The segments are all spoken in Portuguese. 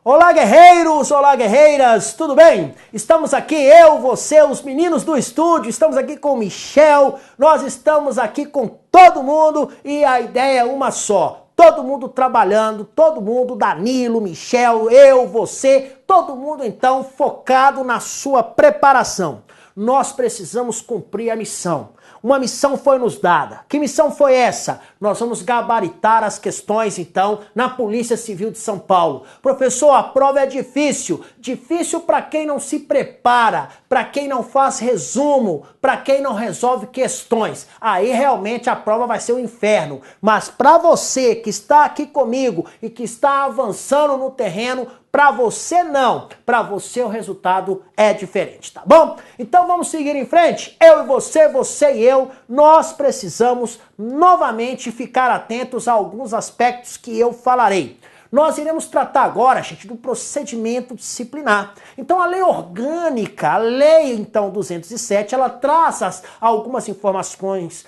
Olá, guerreiros! Olá, guerreiras! Tudo bem? Estamos aqui, eu, você, os meninos do estúdio, estamos aqui com o Michel, nós estamos aqui com todo mundo e a ideia é uma só. Todo mundo trabalhando, todo mundo, Danilo, Michel, eu, você, todo mundo então focado na sua preparação. Nós precisamos cumprir a missão. Uma missão foi nos dada. Que missão foi essa? Nós vamos gabaritar as questões, então, na Polícia Civil de São Paulo. Professor, a prova é difícil. Difícil para quem não se prepara, para quem não faz resumo, para quem não resolve questões. Aí realmente a prova vai ser um inferno. Mas para você que está aqui comigo e que está avançando no terreno, para você não, para você o resultado é diferente, tá bom? Então vamos seguir em frente, eu e você e eu, nós precisamos novamente ficar atentos a alguns aspectos que eu falarei. Nós iremos tratar agora, gente, do procedimento disciplinar. Então a lei orgânica, a lei então 207, ela traz algumas informações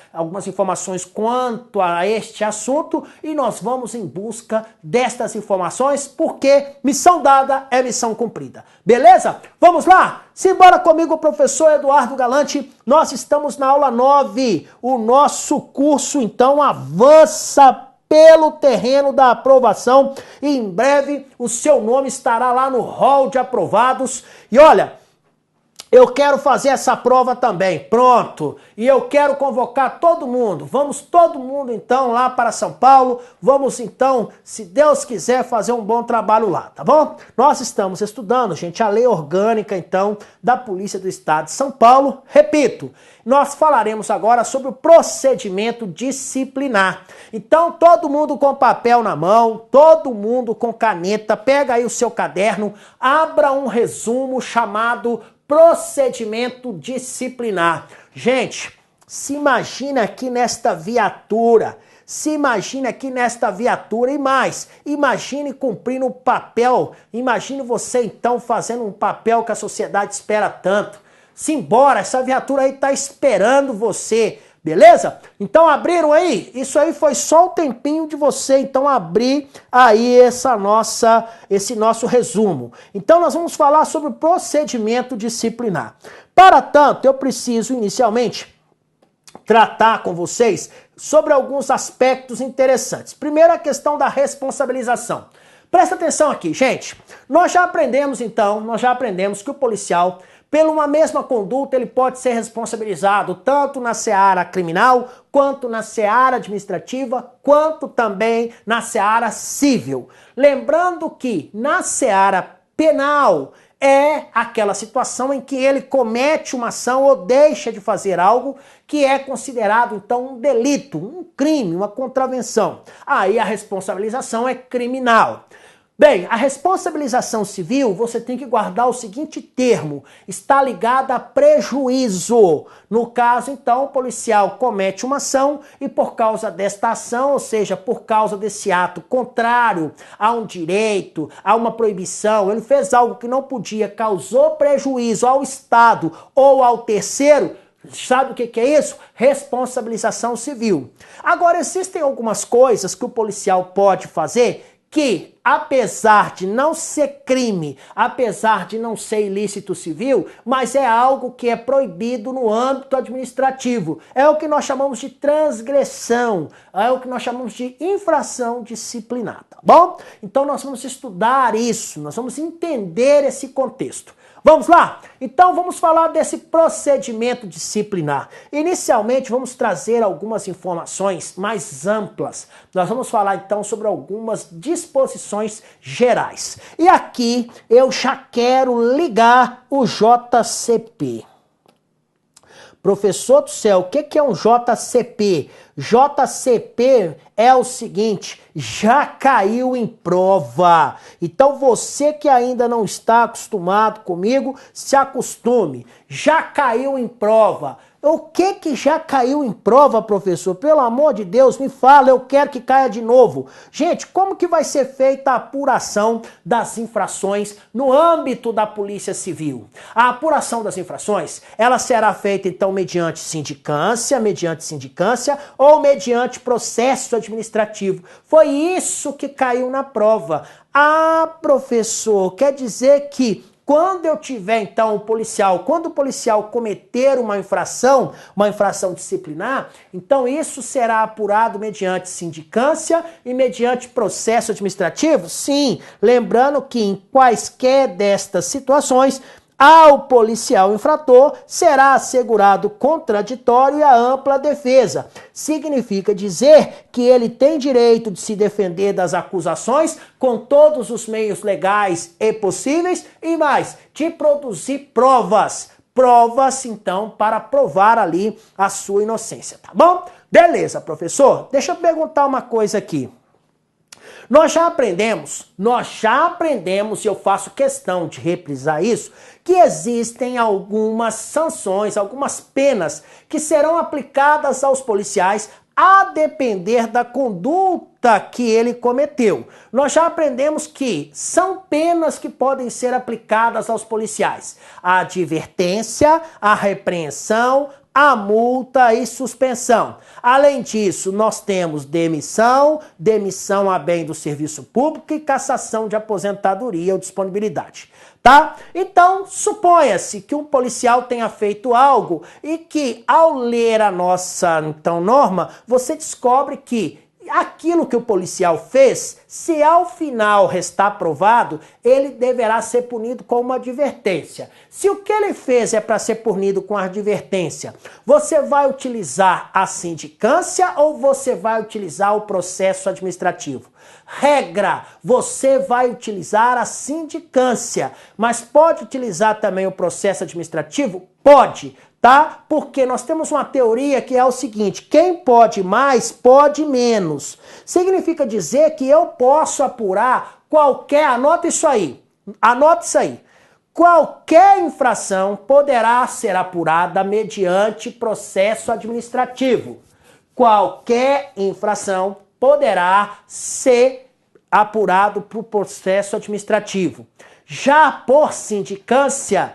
quanto a este assunto e nós vamos em busca destas informações porque missão dada é missão cumprida. Beleza? Vamos lá? Simbora comigo, professor Eduardo Galante. Nós estamos na aula 9. O nosso curso então avança pelo terreno da aprovação e em breve o seu nome estará lá no hall de aprovados. E olha, eu quero fazer essa prova também, pronto, e eu quero convocar todo mundo, vamos todo mundo então lá para São Paulo, vamos então, se Deus quiser, fazer um bom trabalho lá, tá bom? Nós estamos estudando, gente, a lei orgânica então da Polícia do Estado de São Paulo, repito, nós falaremos agora sobre o procedimento disciplinar. Então todo mundo com papel na mão, todo mundo com caneta, pega aí o seu caderno, abra um resumo chamado procedimento disciplinar. Gente, se imagina aqui nesta viatura, e mais, imagine cumprindo um papel, imagine você então fazendo um papel que a sociedade espera tanto. Simbora, essa viatura aí tá esperando você, beleza? Então abriram aí? Isso aí foi só o tempinho de você então abrir aí esse nosso resumo. Então nós vamos falar sobre o procedimento disciplinar. Para tanto, eu preciso inicialmente tratar com vocês sobre alguns aspectos interessantes. Primeiro, a questão da responsabilização. Presta atenção aqui, gente. Nós já aprendemos que o policial, pela uma mesma conduta, ele pode ser responsabilizado tanto na seara criminal, quanto na seara administrativa, quanto também na seara civil. Lembrando que na seara penal é aquela situação em que ele comete uma ação ou deixa de fazer algo que é considerado, então, um delito, um crime, uma contravenção. Aí a responsabilização é criminal. Bem, a responsabilização civil, você tem que guardar o seguinte termo, está ligada a prejuízo. No caso, então, o policial comete uma ação e por causa desta ação, ou seja, por causa desse ato contrário a um direito, a uma proibição, ele fez algo que não podia, causou prejuízo ao Estado ou ao terceiro. Sabe o que é isso? Responsabilização civil. Agora, existem algumas coisas que o policial pode fazer que, apesar de não ser crime, apesar de não ser ilícito civil, mas é algo que é proibido no âmbito administrativo. É o que nós chamamos de transgressão, é o que nós chamamos de infração disciplinar, tá bom? Então nós vamos estudar isso, nós vamos entender esse contexto. Vamos lá? Então vamos falar desse procedimento disciplinar. Inicialmente vamos trazer algumas informações mais amplas. Nós vamos falar então sobre algumas disposições gerais. E aqui eu já quero ligar o JCP. Professor do céu, o que é um JCP? JCP é o seguinte, já caiu em prova. Então você que ainda não está acostumado comigo, se acostume. Já caiu em prova. O que já caiu em prova, professor? Pelo amor de Deus, me fala, eu quero que caia de novo. Gente, como que vai ser feita a apuração das infrações no âmbito da Polícia Civil? A apuração das infrações, ela será feita então mediante sindicância ou mediante processo administrativo. Foi isso que caiu na prova. Ah, professor, quer dizer que quando eu tiver, então, quando o policial cometer uma infração disciplinar, então isso será apurado mediante sindicância e mediante processo administrativo? Sim, lembrando que em quaisquer destas situações, ao policial infrator será assegurado contraditório e a ampla defesa. Significa dizer que ele tem direito de se defender das acusações com todos os meios legais e possíveis e mais, de produzir provas. Provas, então, para provar ali a sua inocência, tá bom? Beleza, professor. Deixa eu perguntar uma coisa aqui. Nós já aprendemos, e eu faço questão de reprisar isso, que existem algumas sanções, algumas penas que serão aplicadas aos policiais a depender da conduta que ele cometeu. Nós já aprendemos que são penas que podem ser aplicadas aos policiais: a advertência, a repreensão, a multa e suspensão. Além disso, nós temos demissão a bem do serviço público e cassação de aposentadoria ou disponibilidade. Tá? Então, suponha-se que um policial tenha feito algo e que, ao ler a nossa norma, você descobre que aquilo que o policial fez, se ao final restar provado, ele deverá ser punido com uma advertência. Se o que ele fez é para ser punido com advertência, você vai utilizar a sindicância ou você vai utilizar o processo administrativo? Regra, você vai utilizar a sindicância, mas pode utilizar também o processo administrativo? Pode. Tá? Porque nós temos uma teoria que é o seguinte: quem pode mais, pode menos. Significa dizer que eu posso apurar qualquer, anota isso aí, qualquer infração poderá ser apurada mediante processo administrativo. Qualquer infração poderá ser apurado por processo administrativo. Já por sindicância,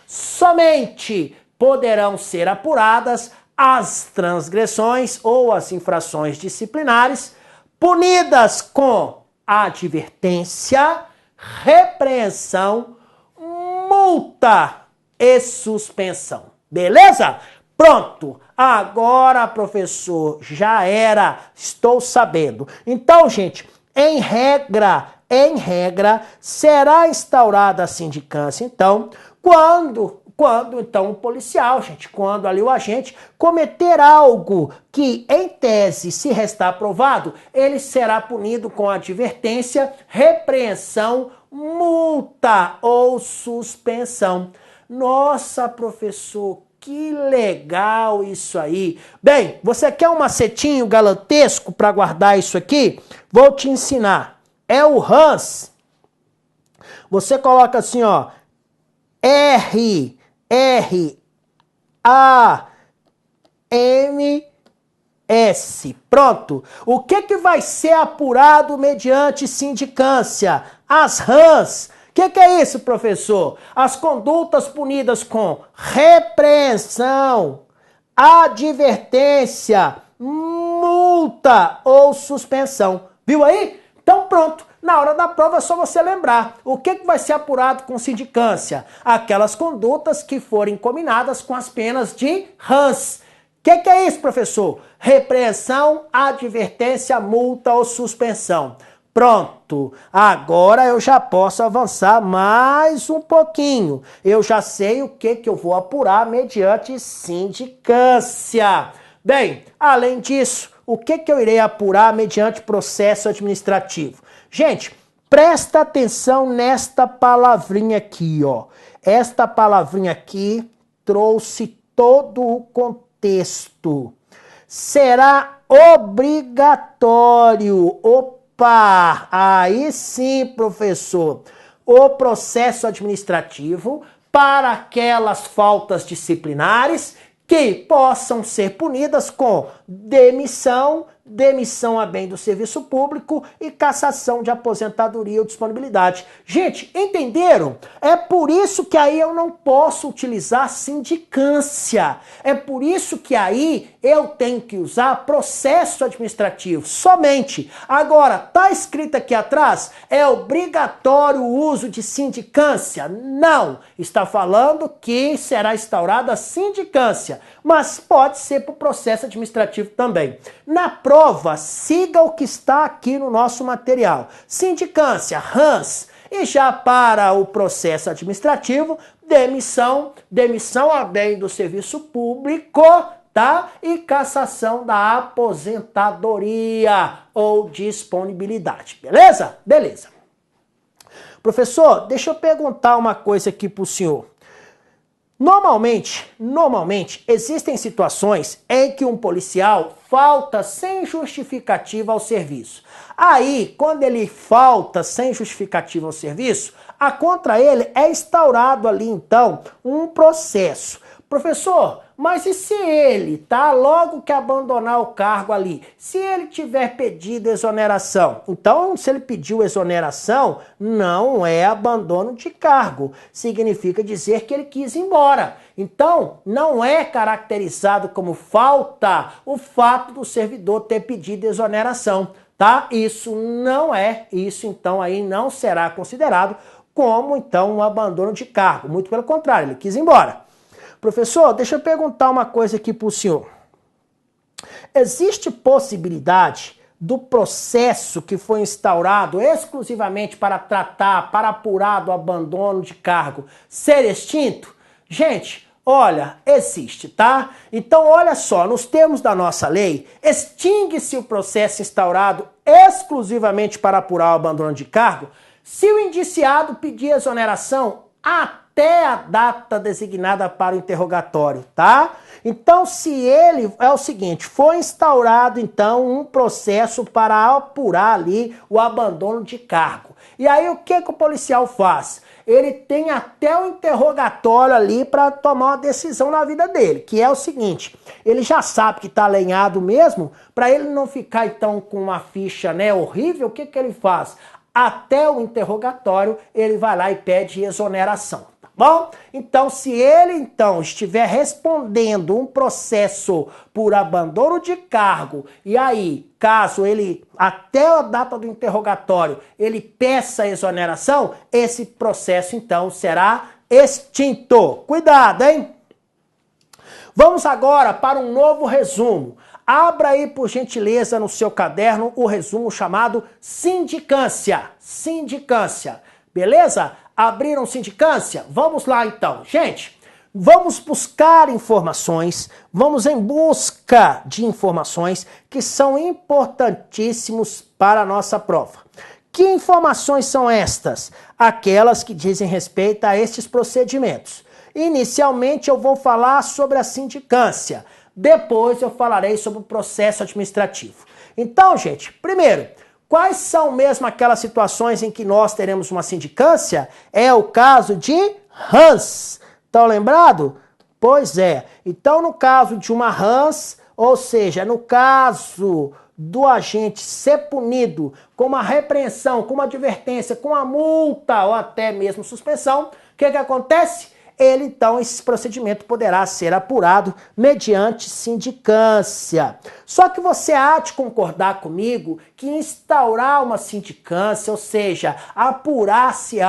somente poderão ser apuradas as transgressões ou as infrações disciplinares punidas com advertência, repreensão, multa e suspensão. Beleza? Pronto. Agora, professor, já era. Estou sabendo. Então, gente, em regra, será instaurada a sindicância, então, quando então o policial, quando ali o agente cometer algo que, em tese, se restar provado, ele será punido com advertência, repreensão, multa ou suspensão. Nossa, professor, que legal isso aí. Bem, você quer um macetinho galantesco para guardar isso aqui? Vou te ensinar. É o Hans. Você coloca assim, ó, R-A-M-S. Pronto. O que vai ser apurado mediante sindicância? As rãs. O que é isso, professor? As condutas punidas com repreensão, advertência, multa ou suspensão. Viu aí? Então pronto, na hora da prova é só você lembrar. O que vai ser apurado com sindicância? Aquelas condutas que forem combinadas com as penas de rãs. O que é isso, professor? Repreensão, advertência, multa ou suspensão. Pronto, agora eu já posso avançar mais um pouquinho. Eu já sei o que eu vou apurar mediante sindicância. Bem, além disso, o que eu irei apurar mediante processo administrativo? Gente, presta atenção nesta palavrinha aqui, ó. Esta palavrinha aqui trouxe todo o contexto. Será obrigatório. Opa! Aí sim, professor. O processo administrativo para aquelas faltas disciplinares que possam ser punidas com demissão, demissão a bem do serviço público e cassação de aposentadoria ou disponibilidade. Gente, entenderam? É por isso que aí eu não posso utilizar sindicância. É por isso que aí eu tenho que usar processo administrativo somente. Agora, tá escrito aqui atrás, é obrigatório o uso de sindicância? Não. Está falando que será instaurada a sindicância, mas pode ser para o processo administrativo também. Na prova, siga o que está aqui no nosso material. Sindicância, RANS. E já para o processo administrativo, demissão, demissão a bem do serviço público, tá? E cassação da aposentadoria ou disponibilidade. Beleza? Beleza. Professor, deixa eu perguntar uma coisa aqui para o senhor. Normalmente, existem situações em que um policial falta sem justificativa ao serviço. Aí, quando ele falta sem justificativa ao serviço, contra ele é instaurado ali, então, um processo. Professor, mas e se ele, tá, logo que abandonar o cargo ali, se ele tiver pedido exoneração? Então, se ele pediu exoneração, não é abandono de cargo. Significa dizer que ele quis ir embora. Então, não é caracterizado como falta o fato do servidor ter pedido exoneração, tá? Isso não é, isso então aí não será considerado como, então, um abandono de cargo. Muito pelo contrário, ele quis ir embora. Professor, deixa eu perguntar uma coisa aqui para o senhor. Existe possibilidade do processo que foi instaurado exclusivamente para tratar, para apurar do abandono de cargo ser extinto? Gente, olha, existe, tá? Então, olha só, nos termos da nossa lei, extingue-se o processo instaurado exclusivamente para apurar o abandono de cargo se o indiciado pedir exoneração até a data designada para o interrogatório, tá? Então, se ele, é o seguinte, foi instaurado, então, um processo para apurar ali o abandono de cargo. E aí, o que o policial faz? Ele tem até o interrogatório ali para tomar uma decisão na vida dele, que é o seguinte, ele já sabe que está alinhado mesmo, para ele não ficar, então, com uma ficha, né, horrível, o que ele faz? Até o interrogatório, ele vai lá e pede exoneração. Bom, então se ele então estiver respondendo um processo por abandono de cargo e aí, caso ele, até a data do interrogatório, ele peça exoneração, esse processo então será extinto. Cuidado, hein? Vamos agora para um novo resumo. Abra aí, por gentileza, no seu caderno o resumo chamado sindicância. Sindicância. Beleza? Abriram sindicância? Vamos lá então. Gente, vamos buscar informações, vamos em busca de informações que são importantíssimos para a nossa prova. Que informações são estas? Aquelas que dizem respeito a estes procedimentos. Inicialmente eu vou falar sobre a sindicância, depois eu falarei sobre o processo administrativo. Então, gente, primeiro, quais são mesmo aquelas situações em que nós teremos uma sindicância? É o caso de RANS. Estão lembrados? Pois é. Então, no caso de uma RANS, ou seja, no caso do agente ser punido com uma repreensão, com uma advertência, com uma multa ou até mesmo suspensão, o que acontece? Ele, então, esse procedimento poderá ser apurado mediante sindicância. Só que você há de concordar comigo que instaurar uma sindicância, ou seja, apurar se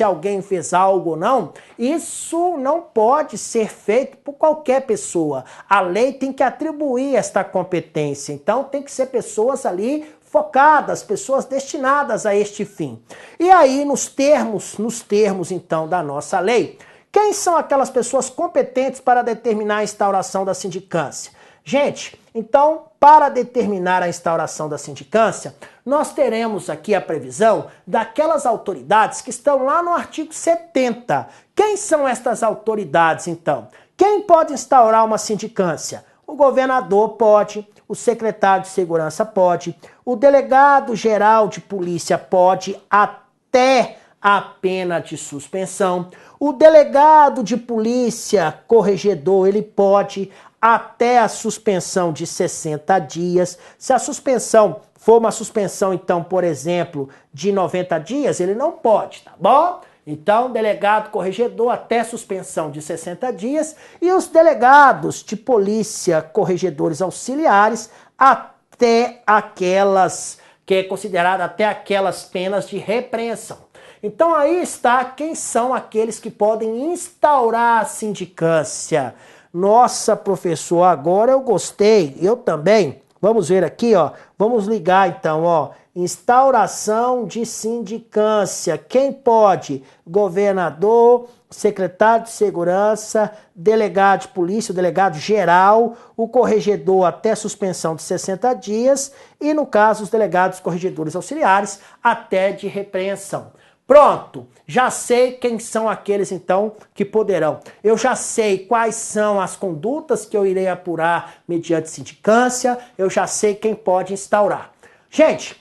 alguém fez algo ou não, isso não pode ser feito por qualquer pessoa. A lei tem que atribuir esta competência. Então, tem que ser pessoas ali focadas, pessoas destinadas a este fim. E aí, nos termos, então, da nossa lei, quem são aquelas pessoas competentes para determinar a instauração da sindicância? Gente, então, para determinar a instauração da sindicância, nós teremos aqui a previsão daquelas autoridades que estão lá no artigo 70. Quem são estas autoridades, então? Quem pode instaurar uma sindicância? O governador pode, o secretário de segurança pode, o delegado-geral de polícia pode, até a pena de suspensão. O delegado de polícia corregedor, ele pode até a suspensão de 60 dias. Se a suspensão for uma suspensão, então, por exemplo, de 90 dias, ele não pode, tá bom? Então, delegado corregedor até suspensão de 60 dias e os delegados de polícia corregedores auxiliares até aquelas, que é considerada até aquelas penas de repreensão. Então aí está quem são aqueles que podem instaurar a sindicância. Nossa, professor, agora eu gostei, eu também. Vamos ver aqui, ó. Vamos ligar então, ó. Instauração de sindicância. Quem pode? Governador, secretário de segurança, delegado de polícia, o delegado geral, o corregedor até suspensão de 60 dias e, no caso, os delegados corregedores auxiliares até de repreensão. Pronto, já sei quem são aqueles então que poderão. Eu já sei quais são as condutas que eu irei apurar mediante sindicância, eu já sei quem pode instaurar. Gente,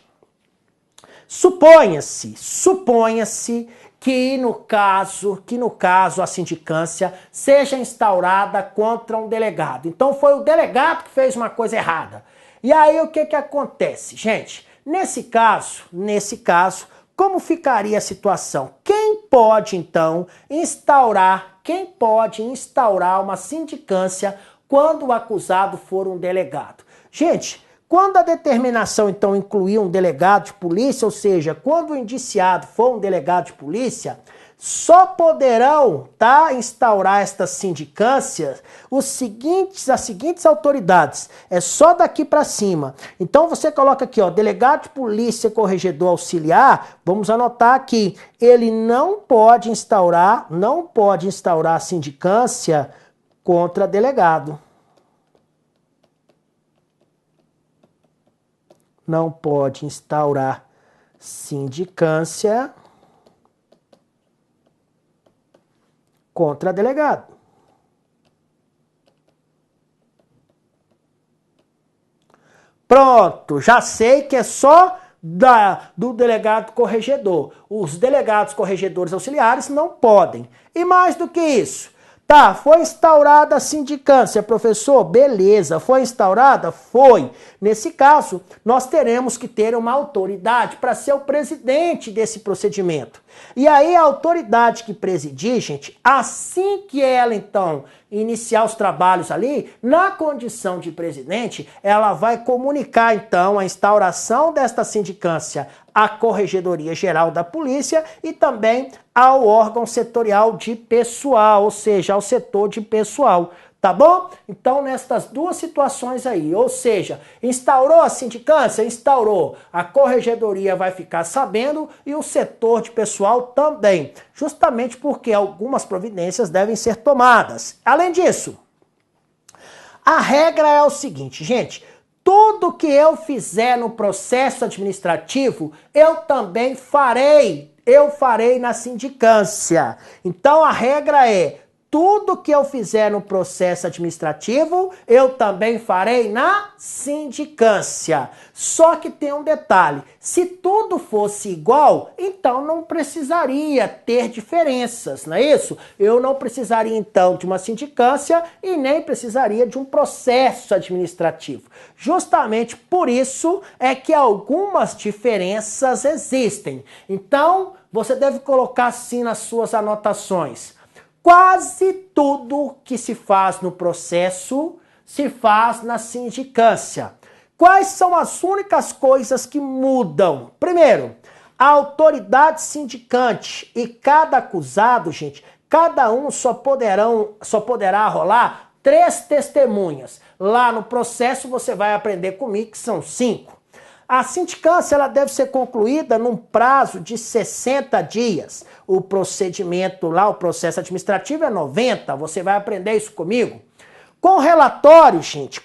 suponha-se que no caso a sindicância seja instaurada contra um delegado. Então foi o delegado que fez uma coisa errada. E aí o que acontece, gente? Nesse caso, como ficaria a situação? Quem pode então instaurar uma sindicância quando o acusado for um delegado? Gente, quando a determinação, então, incluir um delegado de polícia, ou seja, quando o indiciado for um delegado de polícia, só poderão instaurar estas sindicâncias as seguintes autoridades. É só daqui para cima. Então você coloca aqui, ó, delegado de polícia, corregedor auxiliar, vamos anotar aqui, ele não pode instaurar sindicância contra delegado. Não pode instaurar sindicância contra delegado. Pronto, já sei que é só do delegado corregedor. Os delegados corregedores auxiliares não podem. E mais do que isso, foi instaurada a sindicância, professor, beleza, foi instaurada? Foi. Nesse caso, nós teremos que ter uma autoridade para ser o presidente desse procedimento. E aí a autoridade que presidir, gente, assim que ela então iniciar os trabalhos ali, na condição de presidente, ela vai comunicar então a instauração desta sindicância à Corregedoria Geral da Polícia e também ao órgão setorial de pessoal, ou seja, ao setor de pessoal. Tá bom? Então, nestas duas situações aí, ou seja, instaurou a sindicância? Instaurou. A corregedoria vai ficar sabendo e o setor de pessoal também, justamente porque algumas providências devem ser tomadas. Além disso, a regra é o seguinte, gente, tudo que eu fizer no processo administrativo, eu também farei. Eu farei na sindicância. Então, a regra é: tudo que eu fizer no processo administrativo, eu também farei na sindicância. Só que tem um detalhe, se tudo fosse igual, então não precisaria ter diferenças, não é isso? Eu não precisaria então de uma sindicância e nem precisaria de um processo administrativo. Justamente por isso é que algumas diferenças existem. Então, você deve colocar assim nas suas anotações: quase tudo que se faz no processo se faz na sindicância. Quais são as únicas coisas que mudam? Primeiro, a autoridade sindicante e cada acusado, gente, cada um só poderá rolar 3 testemunhas. Lá no processo você vai aprender comigo que são 5. A sindicância ela deve ser concluída num prazo de 60 dias. O procedimento lá, o processo administrativo é 90. Você vai aprender isso comigo. Com relatório, gente,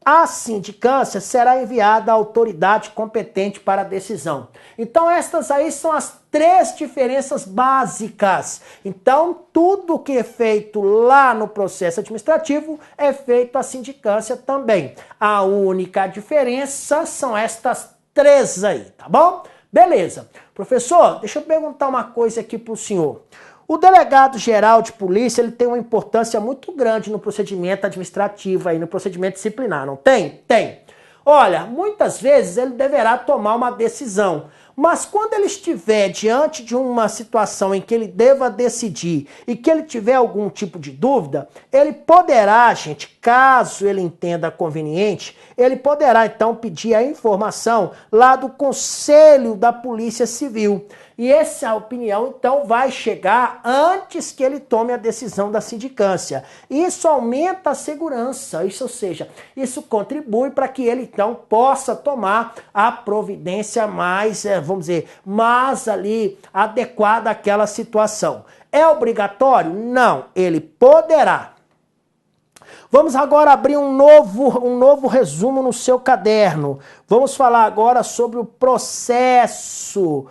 a sindicância será enviada à autoridade competente para a decisão. Então, estas aí são as 3 diferenças básicas. Então, tudo que é feito lá no processo administrativo é feito à sindicância também. A única diferença são estas 3 aí, tá bom? Beleza. Professor, deixa eu perguntar uma coisa aqui para o senhor. O delegado geral de polícia, ele tem uma importância muito grande no procedimento administrativo, aí, no procedimento disciplinar, não tem? Tem. Olha, muitas vezes ele deverá tomar uma decisão, mas quando ele estiver diante de uma situação em que ele deva decidir e que ele tiver algum tipo de dúvida, ele poderá, gente, caso ele entenda conveniente, ele poderá então pedir a informação lá do Conselho da Polícia Civil. E essa opinião, então, vai chegar antes que ele tome a decisão da sindicância. Isso aumenta a segurança, ou seja, isso contribui para que ele, então, possa tomar a providência mais, vamos dizer, mais ali adequada àquela situação. É obrigatório? Não, ele poderá. Vamos agora abrir um novo resumo no seu caderno. Vamos falar agora sobre o processo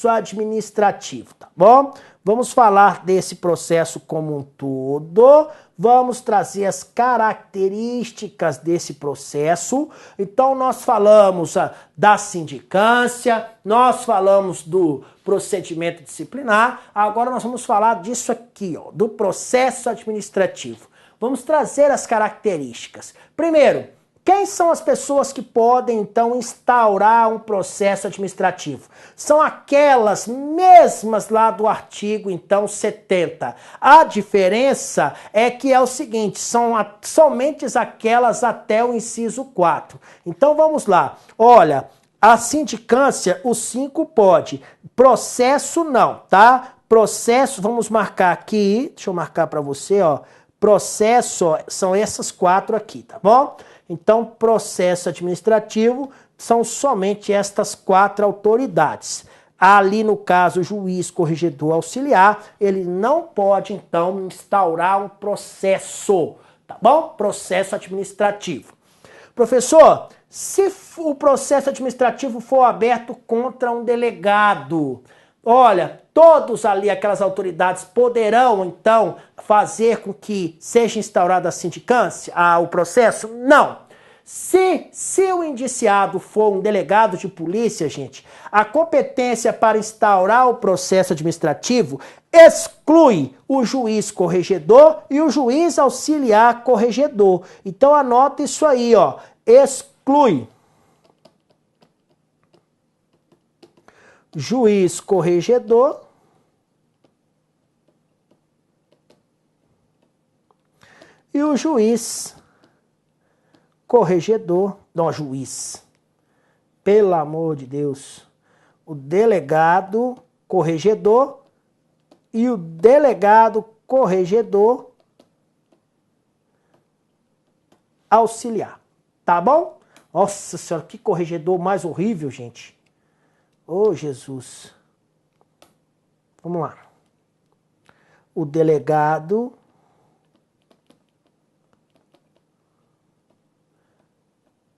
administrativo, tá bom? Vamos falar desse processo como um todo, vamos trazer as características desse processo. Então nós falamos da sindicância, nós falamos do procedimento disciplinar, agora nós vamos falar disso aqui, ó, do processo administrativo. Vamos trazer as características. Primeiro, quem são as pessoas que podem, então, instaurar um processo administrativo? São aquelas mesmas lá do artigo, então, 70. A diferença é que é o seguinte, são somente aquelas até o inciso 4. Então, vamos lá. Olha, a sindicância, o 5 pode. Processo não, tá? Processo, vamos marcar aqui, deixa eu marcar para você, ó. Processo, ó, são essas 4 aqui, tá bom? Então, processo administrativo são somente estas 4 autoridades. Ali, no caso, juiz, corregedor, auxiliar, ele não pode, então, instaurar um processo, tá bom? Processo administrativo. Professor, se o processo administrativo for aberto contra um delegado, olha, todos ali, aquelas autoridades, poderão, então, fazer com que seja instaurada a sindicância, o processo? Não. Se o indiciado for um delegado de polícia, gente, a competência para instaurar o processo administrativo exclui o juiz corregedor e o juiz auxiliar corregedor. Então, anota isso aí, ó, exclui juiz corregedor e o juiz corregedor, não, juiz, pelo amor de Deus, o delegado corregedor e o delegado corregedor auxiliar, tá bom? Nossa senhora, que corregedor mais horrível, gente. Ô, Jesus. Vamos lá. O delegado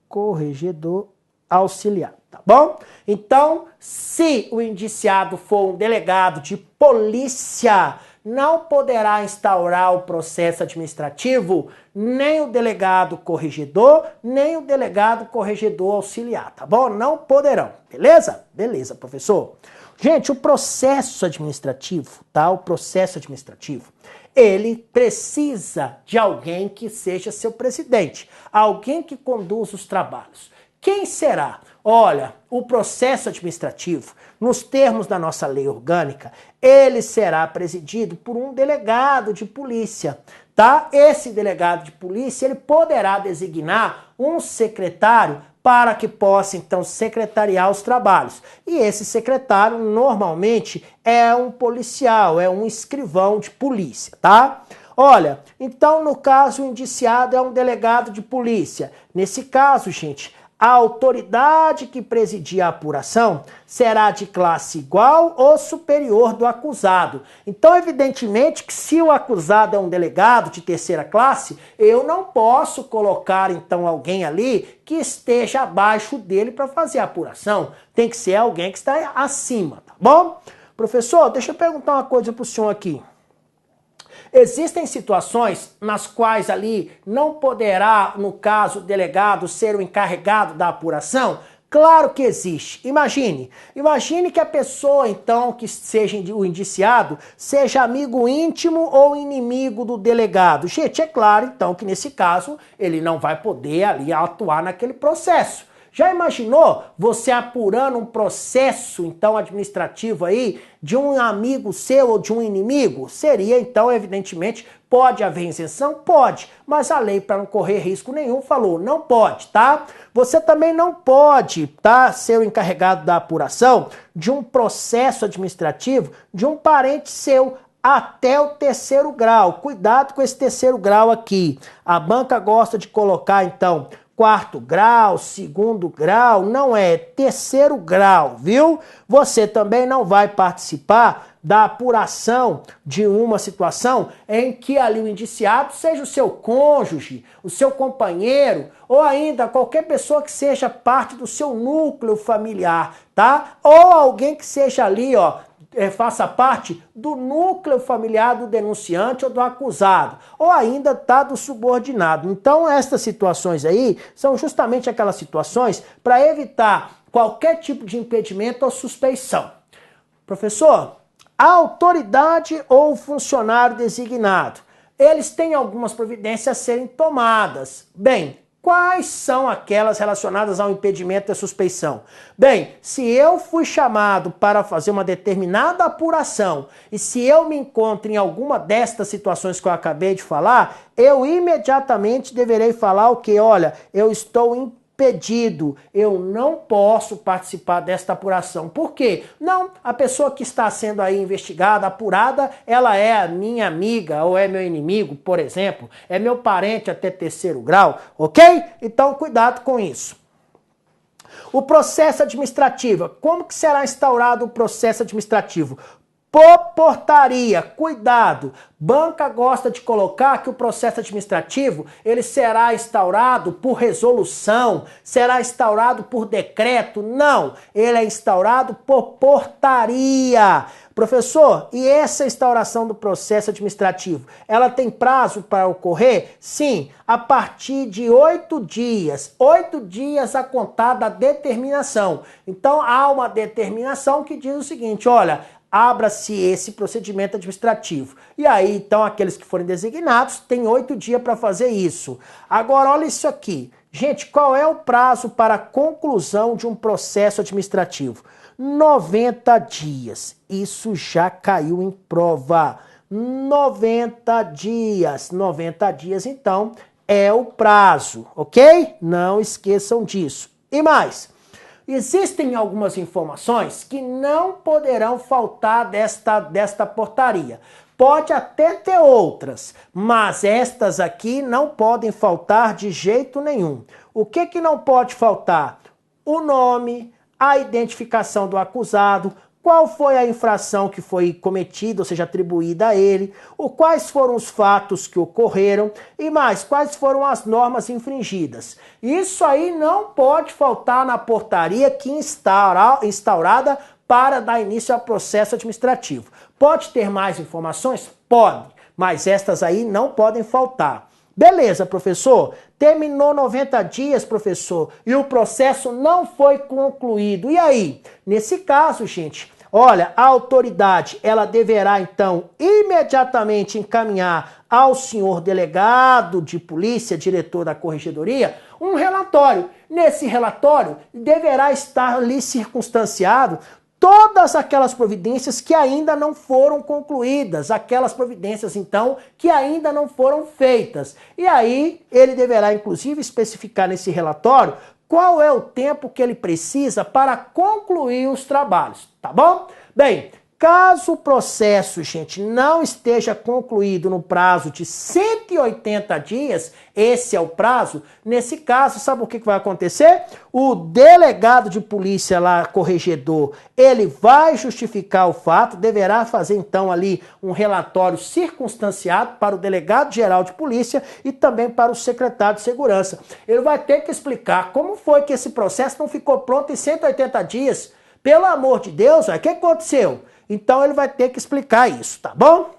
corregedor auxiliar, tá bom? Então, se o indiciado for um delegado de polícia, não poderá instaurar o processo administrativo nem o delegado corregedor, nem o delegado corregedor auxiliar, tá bom? Não poderão, beleza? Beleza, professor. Gente, o processo administrativo, tá? O processo administrativo, ele precisa de alguém que seja seu presidente, alguém que conduza os trabalhos. Quem será? Olha, o processo administrativo, nos termos da nossa lei orgânica, ele será presidido por um delegado de polícia, tá? Esse delegado de polícia, ele poderá designar um secretário para que possa, então, secretariar os trabalhos. E esse secretário, normalmente, é um policial, é um escrivão de polícia, tá? Olha, então, no caso, o indiciado é um delegado de polícia. Nesse caso, gente, a autoridade que presidir a apuração será de classe igual ou superior do acusado. Então, evidentemente, que se o acusado é um delegado de terceira classe, eu não posso colocar, então, alguém ali que esteja abaixo dele para fazer a apuração. Tem que ser alguém que está acima, tá bom? Professor, deixa eu perguntar uma coisa para o senhor aqui. Existem situações nas quais ali não poderá, no caso, o delegado ser o encarregado da apuração? Claro que existe. Imagine que a pessoa, então, que seja o indiciado, seja amigo íntimo ou inimigo do delegado. Gente, é claro, então, que nesse caso, ele não vai poder ali atuar naquele processo. Já imaginou você apurando um processo, então, administrativo aí, de um amigo seu ou de um inimigo? Seria, então, evidentemente, pode haver isenção? Pode, mas a lei, para não correr risco nenhum, falou, não pode, tá? Você também não pode, tá, ser o encarregado da apuração de um processo administrativo de um parente seu até o 3º grau. Cuidado com esse 3º grau aqui. A banca gosta de colocar, então, 4º grau, 2º grau, não é 3º grau, viu? Você também não vai participar da apuração de uma situação em que ali o indiciado seja o seu cônjuge, o seu companheiro, ou ainda qualquer pessoa que seja parte do seu núcleo familiar, tá? Ou alguém que seja ali, ó, faça parte do núcleo familiar do denunciante ou do acusado, ou ainda tá do subordinado. Então, estas situações aí são justamente aquelas situações para evitar qualquer tipo de impedimento ou suspeição. Professor, a autoridade ou funcionário designado, eles têm algumas providências a serem tomadas. Bem, quais são aquelas relacionadas ao impedimento e à suspeição? Bem, se eu fui chamado para fazer uma determinada apuração e se eu me encontro em alguma destas situações que eu acabei de falar, eu imediatamente deverei falar o que? Olha, eu estou impedido, eu não posso participar desta apuração. Por quê? Não, a pessoa que está sendo aí investigada, apurada, ela é a minha amiga ou é meu inimigo, por exemplo, é meu parente até 3º grau, ok? Então, cuidado com isso. O processo administrativo, como que será instaurado o processo administrativo? Por portaria, cuidado, banca gosta de colocar que o processo administrativo ele será instaurado por resolução, será instaurado por decreto. Não, ele é instaurado por portaria. Professor, e essa instauração do processo administrativo, ela tem prazo para ocorrer? Sim, a partir de 8 dias. 8 dias a contar da determinação. Então, há uma determinação que diz o seguinte, olha, abra-se esse procedimento administrativo. E aí, então, aqueles que forem designados têm 8 dias para fazer isso. Agora, olha isso aqui. Gente, qual é o prazo para a conclusão de um processo administrativo? 90 dias. Isso já caiu em prova. 90 dias. 90 dias, então, é o prazo, ok? Não esqueçam disso. E mais, existem algumas informações que não poderão faltar desta portaria. Pode até ter outras, mas estas aqui não podem faltar de jeito nenhum. O que não pode faltar? O nome, a identificação do acusado, qual foi a infração que foi cometida, ou seja, atribuída a ele, quais foram os fatos que ocorreram e mais, quais foram as normas infringidas. Isso aí não pode faltar na portaria que instaurada para dar início ao processo administrativo. Pode ter mais informações? Pode, mas estas aí não podem faltar. Beleza, professor? Terminou 90 dias, professor, e o processo não foi concluído. E aí? Nesse caso, gente, olha, a autoridade, ela deverá, então, imediatamente encaminhar ao senhor delegado de polícia, diretor da corregedoria, um relatório. Nesse relatório, deverá estar ali circunstanciado todas aquelas providências que ainda não foram concluídas, aquelas providências, então, que ainda não foram feitas. E aí, ele deverá, inclusive, especificar nesse relatório qual é o tempo que ele precisa para concluir os trabalhos, tá bom? Bem, caso o processo, gente, não esteja concluído no prazo de 180 dias, esse é o prazo, nesse caso, sabe o que vai acontecer? O delegado de polícia lá, corregedor, ele vai justificar o fato, deverá fazer então ali um relatório circunstanciado para o delegado geral de polícia e também para o secretário de segurança. Ele vai ter que explicar como foi que esse processo não ficou pronto em 180 dias. Pelo amor de Deus, o que aconteceu? Então ele vai ter que explicar isso, tá bom?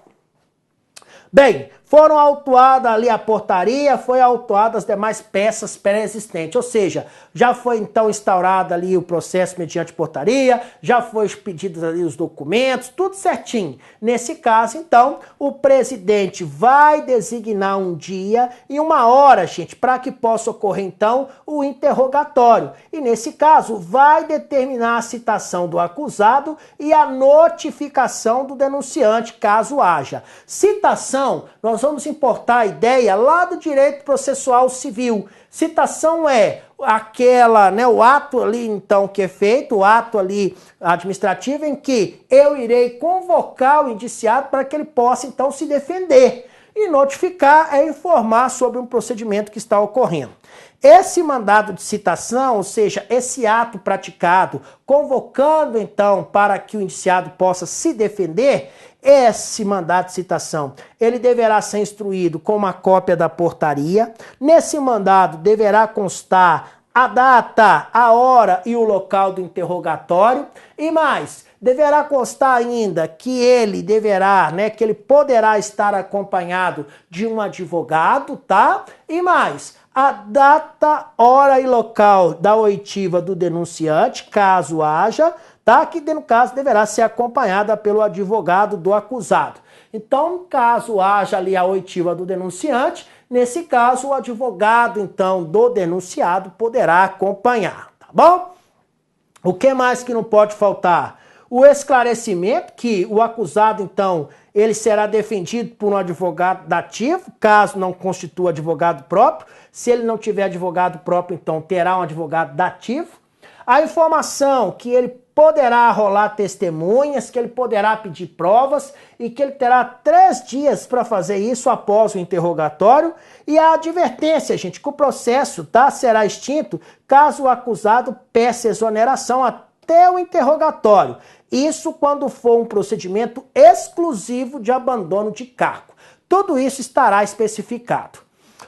Bem, foram autuadas ali a portaria, foi autuada as demais peças pré-existentes, ou seja, já foi então instaurado ali o processo mediante portaria, já foi pedidos ali os documentos, tudo certinho. Nesse caso, então, o presidente vai designar um dia e uma hora, gente, para que possa ocorrer então o interrogatório. E nesse caso, vai determinar a citação do acusado e a notificação do denunciante, caso haja. Citação, nós vamos importar a ideia lá do direito processual civil. Citação é aquela, né, o ato ali então que é feito, o ato ali administrativo em que eu irei convocar o indiciado para que ele possa então se defender. E notificar é informar sobre um procedimento que está ocorrendo. Esse mandado de citação, ou seja, esse ato praticado, convocando então para que o indiciado possa se defender, esse mandado de citação, ele deverá ser instruído com uma cópia da portaria. Nesse mandado deverá constar a data, a hora e o local do interrogatório. E mais, deverá constar ainda que ele deverá, né, que ele poderá estar acompanhado de um advogado, tá? E mais, a data, hora e local da oitiva do denunciante, caso haja, tá? Que no caso deverá ser acompanhada pelo advogado do acusado. Então, caso haja ali a oitiva do denunciante, nesse caso o advogado então do denunciado poderá acompanhar, tá bom? O que mais que não pode faltar? O esclarecimento que o acusado então ele será defendido por um advogado dativo, caso não constitua advogado próprio. Se ele não tiver advogado próprio, então terá um advogado dativo. A informação que ele poderá rolar testemunhas, que ele poderá pedir provas e que ele terá 3 dias para fazer isso após o interrogatório. E a advertência, gente, que o processo, tá, será extinto caso o acusado peça exoneração até o interrogatório. Isso quando for um procedimento exclusivo de abandono de cargo. Tudo isso estará especificado.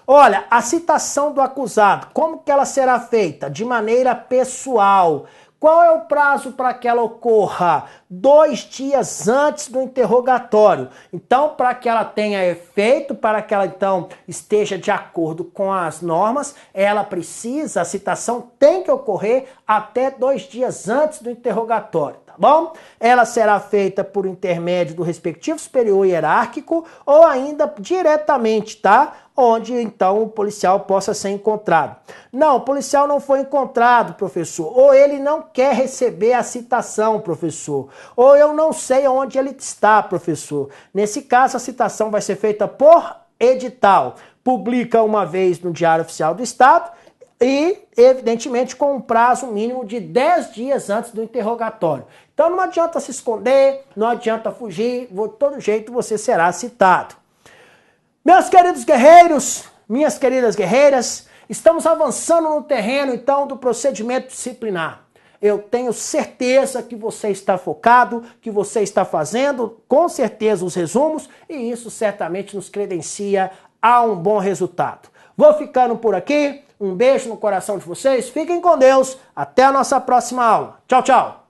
Olha, a citação do acusado, como que ela será feita? De maneira pessoal. Qual é o prazo para que ela ocorra? 2 dias antes do interrogatório. Então, para que ela tenha efeito, para que ela então esteja de acordo com as normas, a citação tem que ocorrer até 2 dias antes do interrogatório. Tá bom? Ela será feita por intermédio do respectivo superior hierárquico ou ainda diretamente, tá? Onde então o policial possa ser encontrado. Não, o policial não foi encontrado, professor. Ou ele não quer receber a citação, professor. Ou eu não sei onde ele está, professor. Nesse caso, a citação vai ser feita por edital. Publica uma vez no Diário Oficial do Estado e, evidentemente, com um prazo mínimo de 10 dias antes do interrogatório. Então não adianta se esconder, não adianta fugir, de todo jeito você será citado. Meus queridos guerreiros, minhas queridas guerreiras, estamos avançando no terreno então do procedimento disciplinar. Eu tenho certeza que você está focado, que você está fazendo com certeza os resumos e isso certamente nos credencia a um bom resultado. Vou ficando por aqui, um beijo no coração de vocês, fiquem com Deus, até a nossa próxima aula. Tchau, tchau!